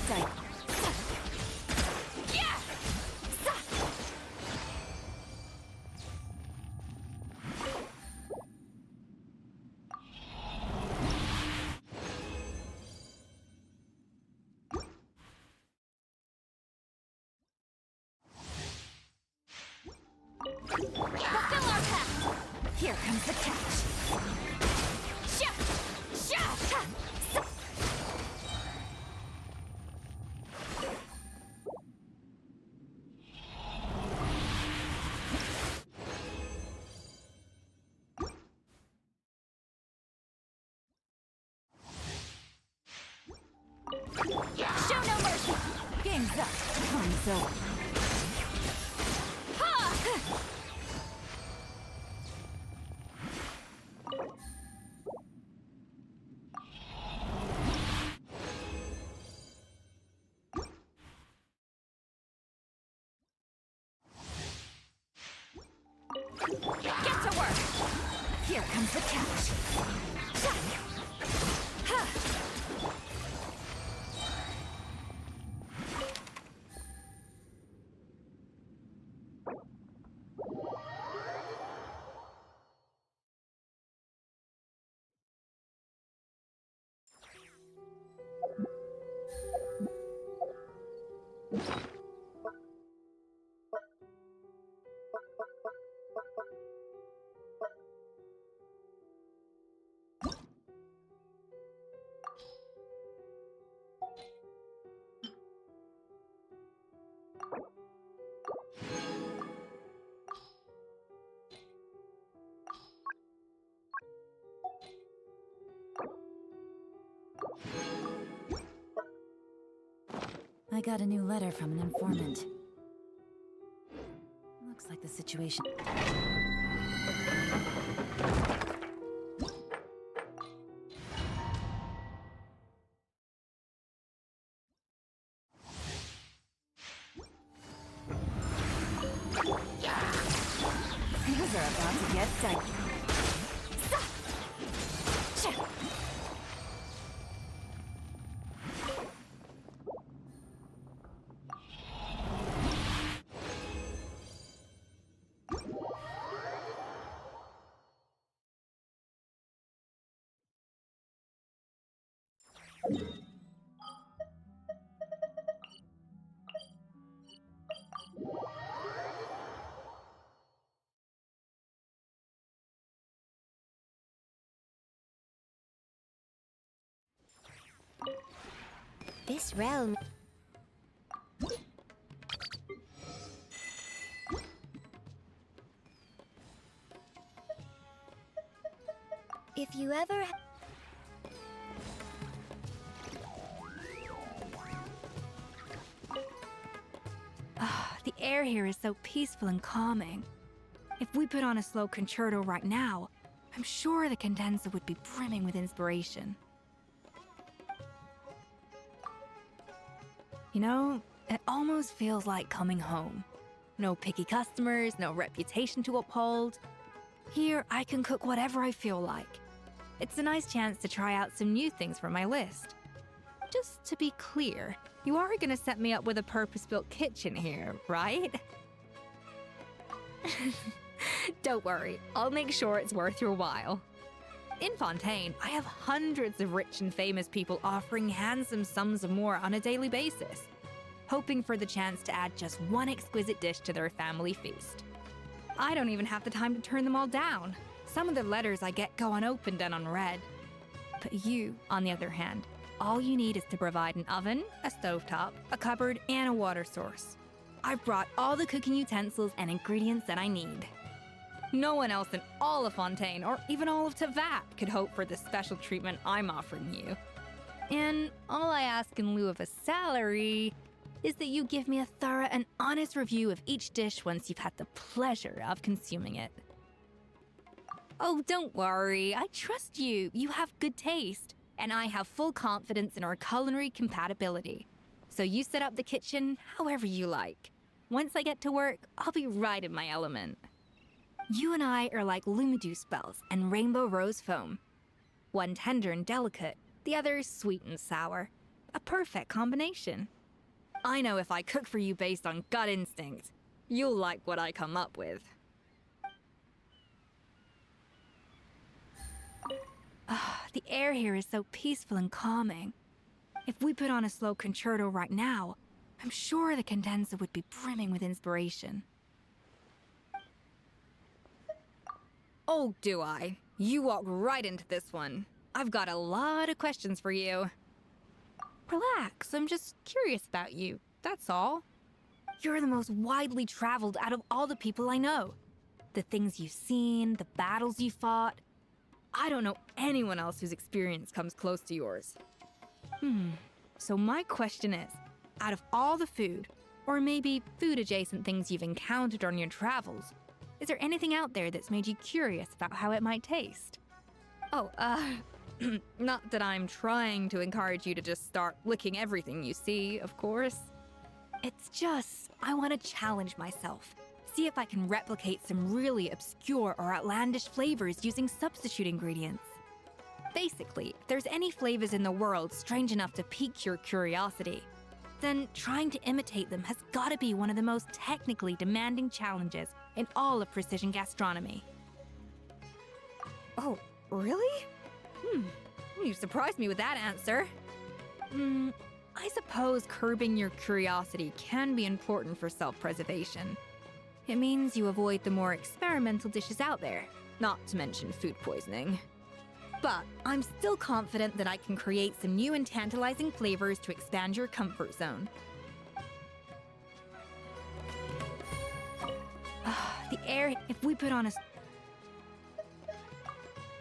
done. Yeah! Fulfill our pact! Here comes the catch! Sha! Sha! Ha! Show no mercy! Game's up! Time's over! Ha! Get to work! Here comes the catch! Sha! Ha! I got a new letter from an informant. Looks like the situation... Things are about to get dicey. This realm... If you ever... The air here is so peaceful and calming. If we put on a slow concerto right now, I'm sure the condenser would be brimming with inspiration. You know, it almost feels like coming home. No picky customers, no reputation to uphold. Here, I can cook whatever I feel like. It's a nice chance to try out some new things from my list. Just to be clear, you are gonna set me up with a purpose-built kitchen here, right? Don't worry, I'll make sure it's worth your while. In Fontaine, I have hundreds of rich and famous people offering handsome sums of more on a daily basis, hoping for the chance to add just one exquisite dish to their family feast. I don't even have the time to turn them all down. Some of the letters I get go unopened and unread. But you, on the other hand, all you need is to provide an oven, a stovetop, a cupboard, and a water source. I've brought all the cooking utensils and ingredients that I need. No one else in all of Fontaine, or even all of Teyvat, could hope for the special treatment I'm offering you. And all I ask in lieu of a salary is that you give me a thorough and honest review of each dish once you've had the pleasure of consuming it. Oh, don't worry, I trust you. You have good taste, and I have full confidence in our culinary compatibility. So you set up the kitchen however you like. Once I get to work, I'll be right in my element. You and I are like Lumidew bells and rainbow rose foam. One tender and delicate, the other sweet and sour. A perfect combination. I know if I cook for you based on gut instinct, you'll like what I come up with. The air here is so peaceful and calming. If we put on a slow concerto right now, I'm sure the condenser would be brimming with inspiration. Oh, do I? You walk right into this one. I've got a lot of questions for you. Relax, I'm just curious about you, that's all. You're the most widely traveled out of all the people I know. The things you've seen, the battles you fought. I don't know anyone else whose experience comes close to yours. So my question is, out of all the food, or maybe food-adjacent things you've encountered on your travels, is there anything out there that's made you curious about how it might taste? Oh, not that I'm trying to encourage you to just start licking everything you see, of course. It's just, I want to challenge myself. See if I can replicate some really obscure or outlandish flavors using substitute ingredients. Basically, if there's any flavors in the world strange enough to pique your curiosity, then trying to imitate them has gotta be one of the most technically demanding challenges in all of precision gastronomy. Oh, really? You surprised me with that answer. I suppose curbing your curiosity can be important for self-preservation. It means you avoid the more experimental dishes out there, not to mention food poisoning. But I'm still confident that I can create some new and tantalizing flavors to expand your comfort zone. The air, if we put on a...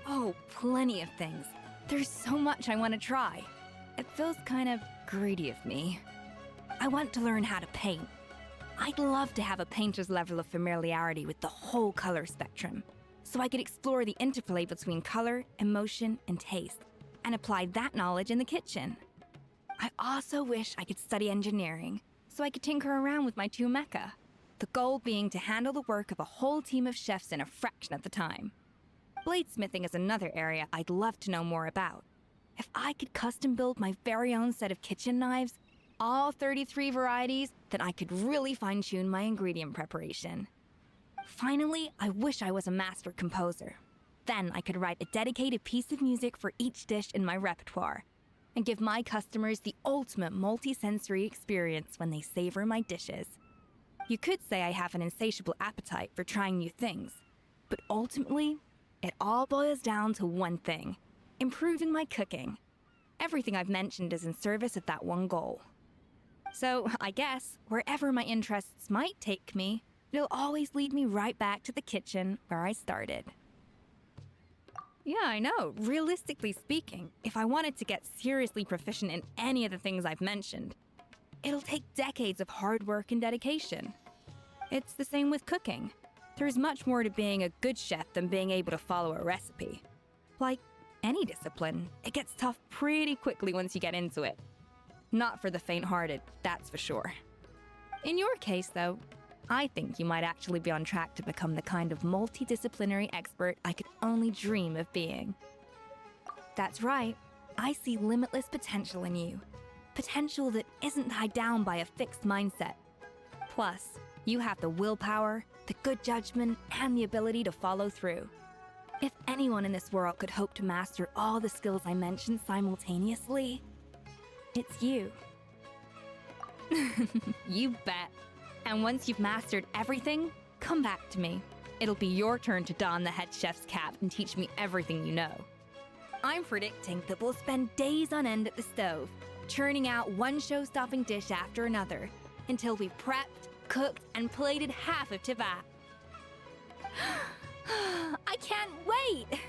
Oh, plenty of things. There's so much I want to try. It feels kind of greedy of me. I want to learn how to paint. I'd love to have a painter's level of familiarity with the whole color spectrum, so I could explore the interplay between color, emotion, and taste, and apply that knowledge in the kitchen. I also wish I could study engineering, so I could tinker around with my two mecha, the goal being to handle the work of a whole team of chefs in a fraction of the time. Bladesmithing is another area I'd love to know more about. If I could custom build my very own set of kitchen knives, all 33 varieties, then I could really fine-tune my ingredient preparation. Finally, I wish I was a master composer. Then I could write a dedicated piece of music for each dish in my repertoire, and give my customers the ultimate multi-sensory experience when they savor my dishes. You could say I have an insatiable appetite for trying new things, but ultimately, it all boils down to one thing: improving my cooking. Everything I've mentioned is in service of that one goal. So, I guess, wherever my interests might take me, it'll always lead me right back to the kitchen where I started. Yeah, I know. Realistically speaking, if I wanted to get seriously proficient in any of the things I've mentioned, it'll take decades of hard work and dedication. It's the same with cooking. There's much more to being a good chef than being able to follow a recipe. Like any discipline, it gets tough pretty quickly once you get into it. Not for the faint-hearted, that's for sure. In your case, though, I think you might actually be on track to become the kind of multidisciplinary expert I could only dream of being. That's right, I see limitless potential in you. Potential that isn't tied down by a fixed mindset. Plus, you have the willpower, the good judgment, and the ability to follow through. If anyone in this world could hope to master all the skills I mentioned simultaneously, it's you. You bet. And once you've mastered everything, come back to me. It'll be your turn to don the head chef's cap and teach me everything you know. I'm predicting that we'll spend days on end at the stove, churning out one show-stopping dish after another, until we've prepped, cooked, and plated half of Teyvat. I can't wait!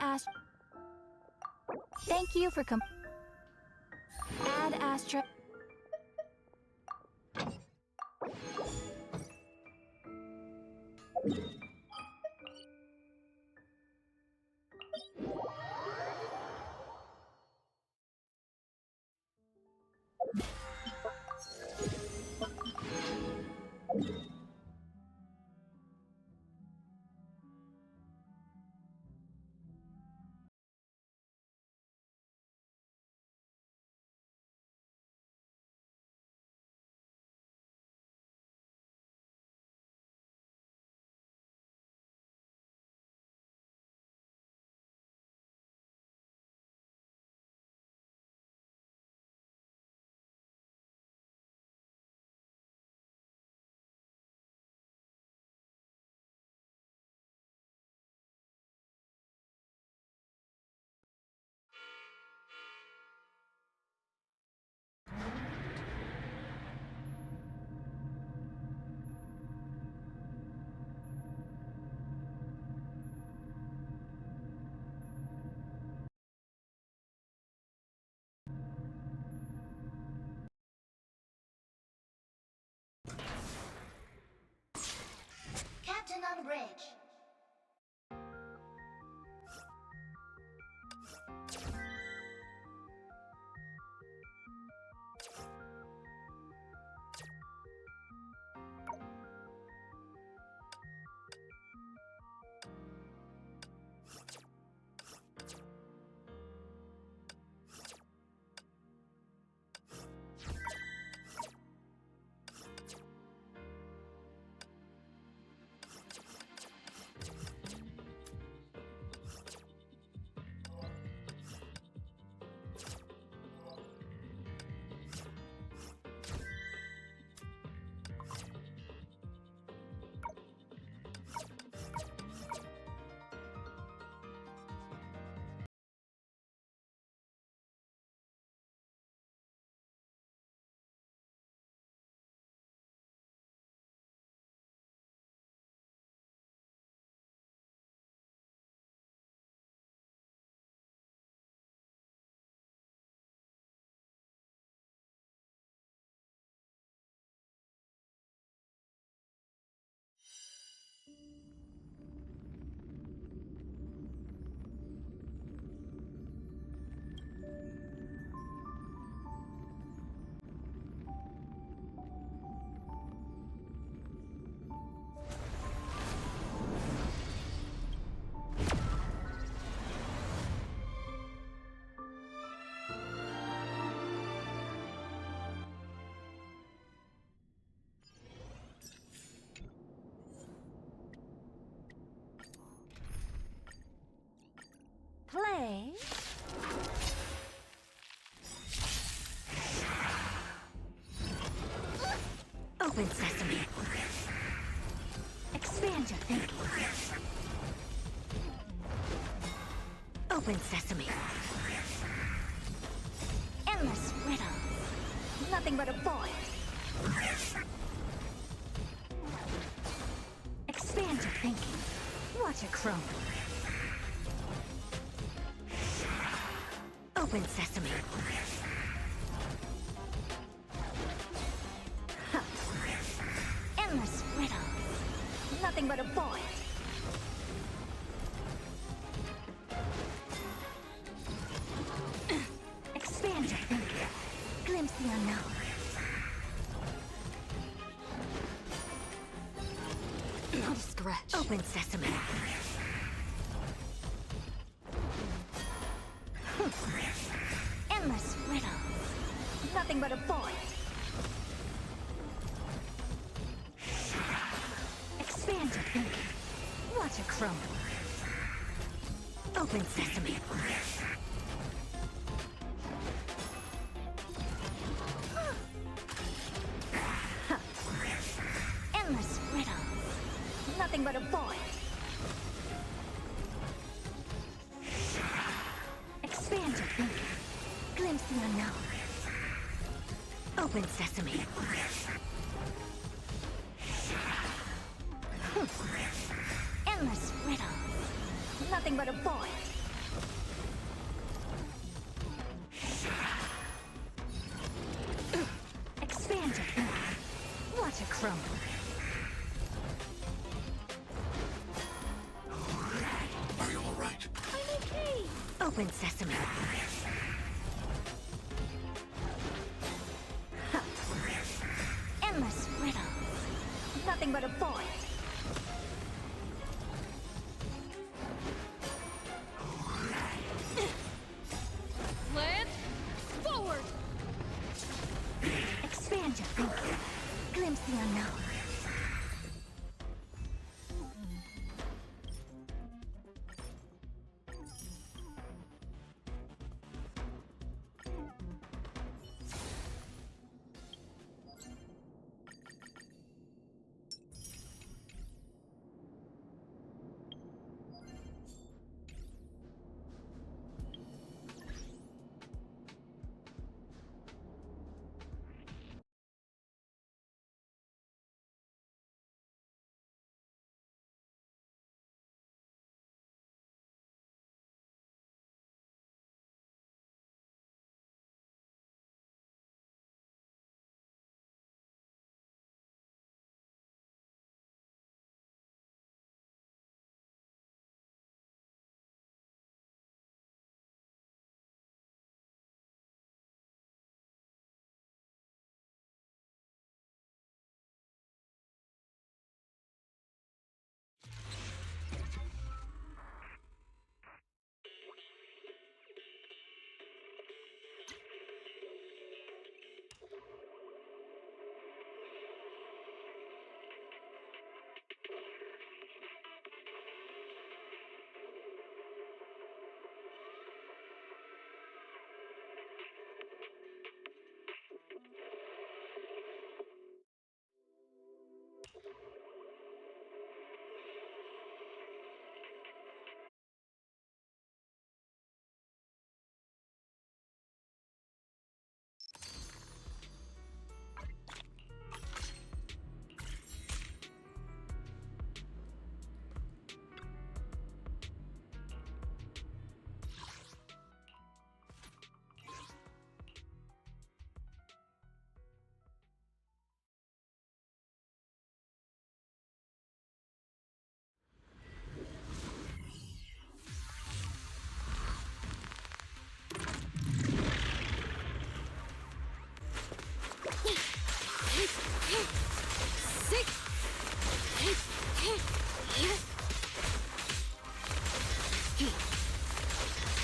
Ast. Thank you for Add Astra. Captain on bridge. Play. Open sesame. Expand your thinking. Open sesame. Endless riddles. Nothing but a void. Expand your thinking. Watch it crumble. Open sesame. Huh. Endless riddles. Nothing but a void. Expand your thinking. Glimpse the unknown. Not a scratch. Open sesame. Endless riddles. Nothing but a void. Expand your thinking. Watch it crumble. Open sesame. Huh. Endless riddles. Nothing but a void. Expand your thinking. Glimpse the unknown. Open sesame. Endless riddles. Nothing but a void. Open sesame. Huh. Endless riddles. Nothing but a void. Lance, forward! Expand your thinking. Glimpse the unknown.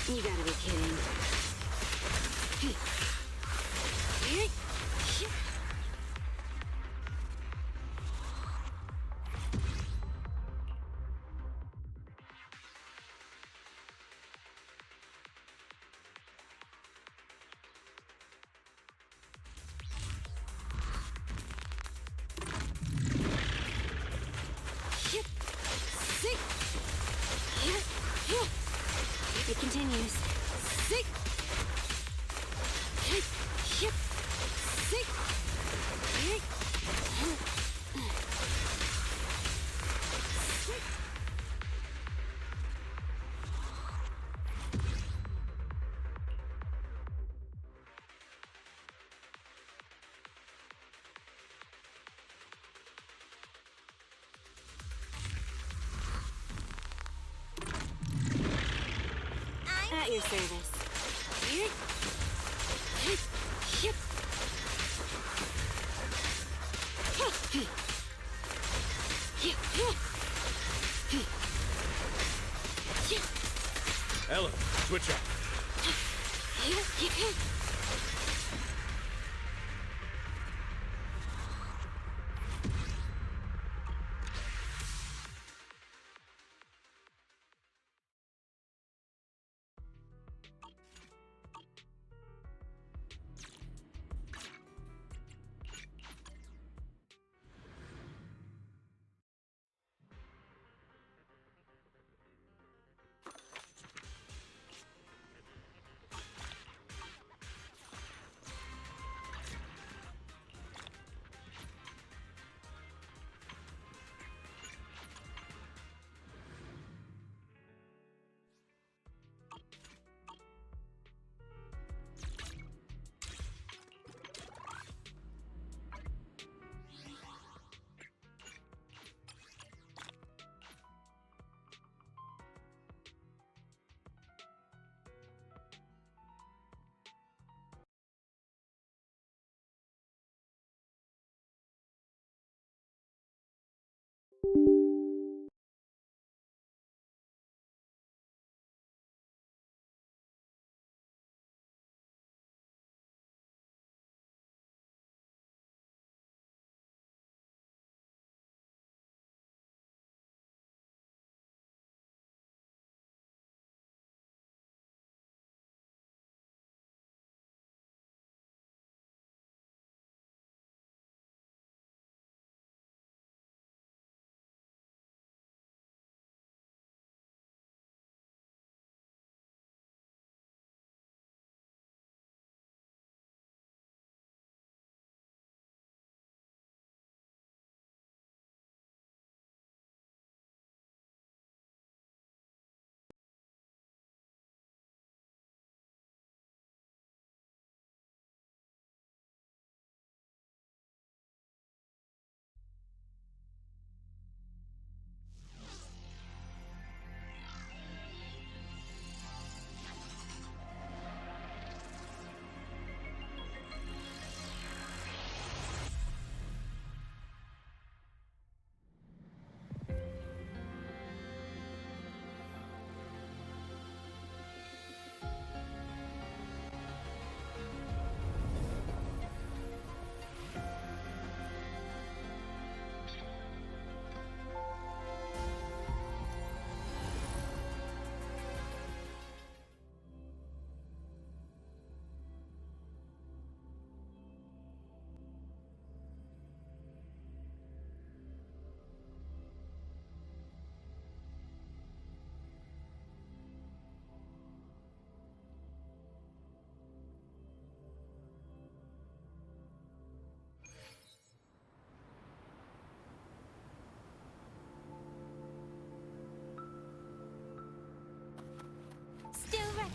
You gotta be kidding. It continues. At your service. Ella, switch up.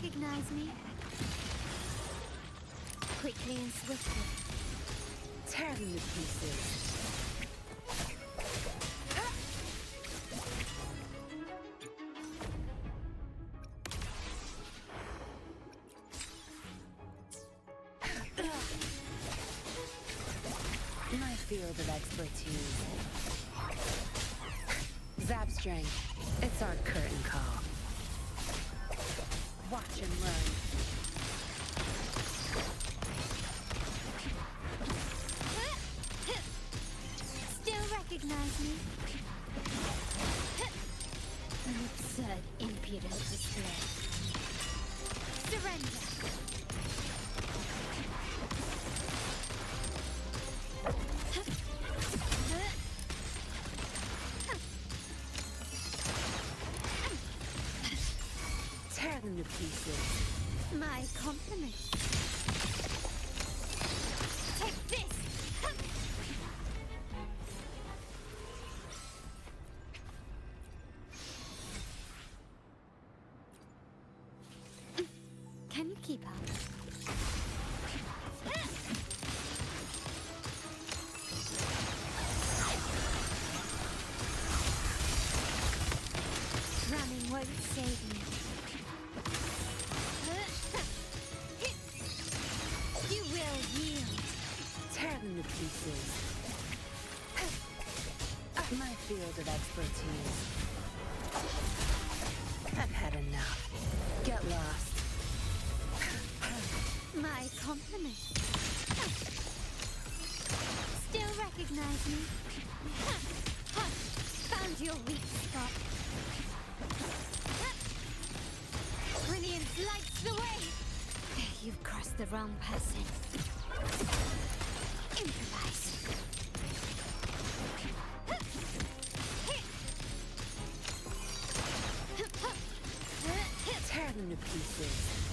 recognize me? Quickly and swiftly. Tear them to pieces. My field of expertise. Zapstring, it's our curtain call. Watch and learn. Still recognize me? An absurd, impudent display. Surrender! Tear them to pieces. My compliments. Take this! Can you keep up? Running won't save me. You will yield. Tear them to pieces. My field of expertise. I've had enough. Get lost. My compliments. Still recognize me? Found your weak spot. Brilliance lights the way. You've crossed the wrong person. Improvise. Tear them to pieces.